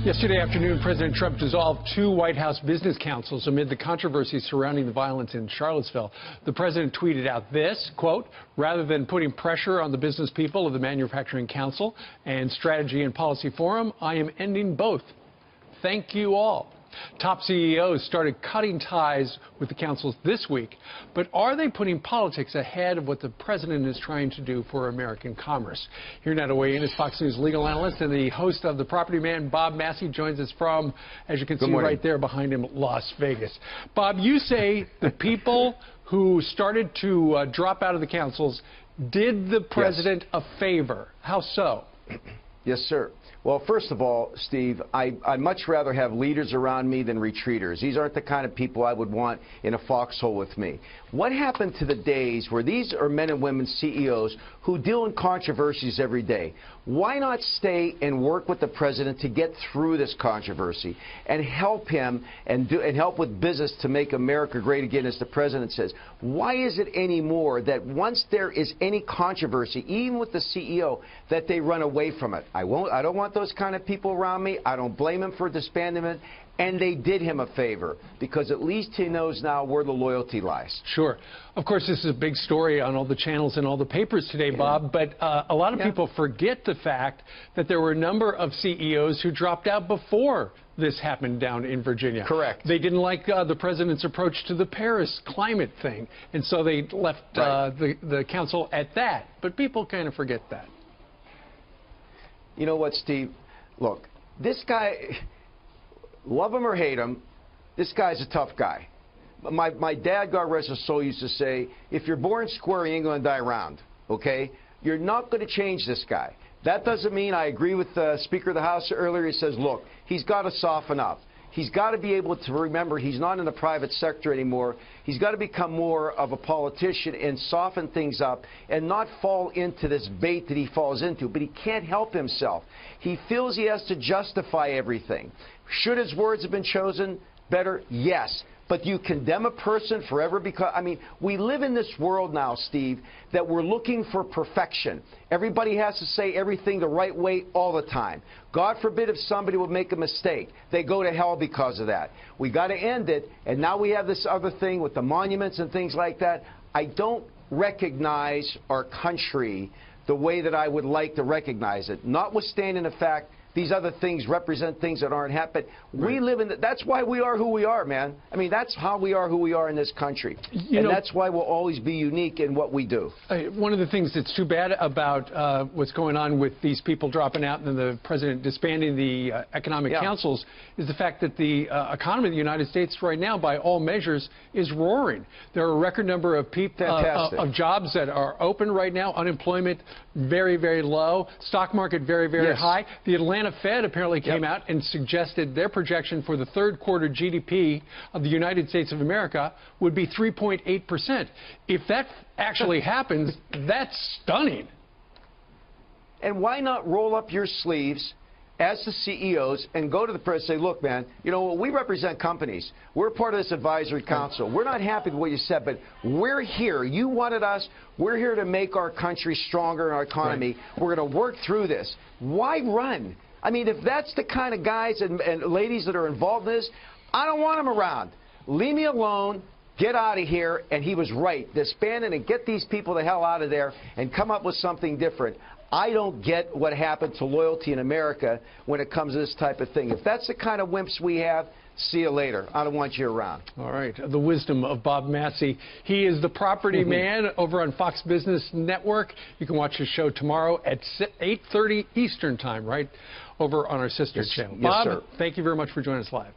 Yesterday afternoon, President Trump dissolved 2 White House business councils amid the controversy surrounding the violence in Charlottesville. The president tweeted out this, quote, "Rather than putting pressure on the business people of the Manufacturing Council and Strategy and Policy Forum, I am ending both. Thank you all." Top CEOs started cutting ties with the councils this week, but are they putting politics ahead of what the president is trying to do for American commerce? Here now to weigh in is Fox News legal analyst and the host of The Property Man, Bob Massi, joins us from, as you can see right there behind him, Las Vegas. Bob, you say the people who started to drop out of the councils did the president a favor. How so? Yes, sir. Well, first of all, Steve, I'd much rather have leaders around me than retreaters. These aren't the kind of people I would want in a foxhole with me. What happened to the days where these are men and women CEOs who deal in controversies every day? Why not stay and work with the president to get through this controversy and help him and help with business to make America great again, as the president says? Why is it anymore that once there is any controversy, even with the CEO, that they run away from it? I don't want those kind of people around me. I don't blame him for disbanding it. And they did him a favor, because at least he knows now where the loyalty lies. Sure. Of course, this is a big story on all the channels and all the papers today, Bob, but a lot of people forget the fact that there were a number of CEOs who dropped out before this happened down in Virginia. Correct. They didn't like the president's approach to the Paris climate thing, and so they left the council at that. But people kind of forget that. You know what, Steve? Look, this guy... Love him or hate him, this guy's a tough guy. My dad, God rest his soul, used to say, if you're born square, you ain't going to die round, okay? You're not going to change this guy. That doesn't mean I agree with the Speaker of the House earlier. He says, look, he's got to soften up. He's got to be able to remember he's not in the private sector anymore. He's got to become more of a politician and soften things up and not fall into this bait that he falls into. But he can't help himself. He feels he has to justify everything. Should his words have been chosen better? Yes. But you condemn a person forever because, I mean, we live in this world now, Steve, that we're looking for perfection. Everybody has to say everything the right way all the time. God forbid if somebody would make a mistake. They go to hell because of that. We got to end it, and now we have this other thing with the monuments and things like that. I don't recognize our country the way that I would like to recognize it, notwithstanding the fact these other things represent things that aren't happening. We live in that's why we are who we are, man. I mean, that's how we are who we are in this country. And that's why we'll always be unique in what we do. One of the things that's too bad about what's going on with these people dropping out and the president disbanding the economic councils is the fact that the economy of the United States right now, by all measures, is roaring. There are a record number of people, of jobs that are open right now. Unemployment very, very low. Stock market very, very high. The Atlanta Fed apparently came out and suggested their projection for the third quarter GDP of the United States of America would be 3.8%. If that actually happens, that's stunning. And why not roll up your sleeves as the CEOs and go to the press and say, look, man, you know, we represent companies. We're part of this advisory council. We're not happy with what you said, but we're here. You wanted us. We're here to make our country stronger and our economy. We're going to work through this. Why run? I mean, if that's the kind of guys and ladies that are involved in this, I don't want them around. Leave me alone. Get out of here. And he was right. Disband it and get these people the hell out of there and come up with something different. I don't get what happened to loyalty in America when it comes to this type of thing. If that's the kind of wimps we have, see you later. I don't want you around. All right. The wisdom of Bob Massi. He is the property man over on Fox Business Network. You can watch his show tomorrow at 8:30 Eastern Time, right over on our sister channel. Bob, thank you very much for joining us live.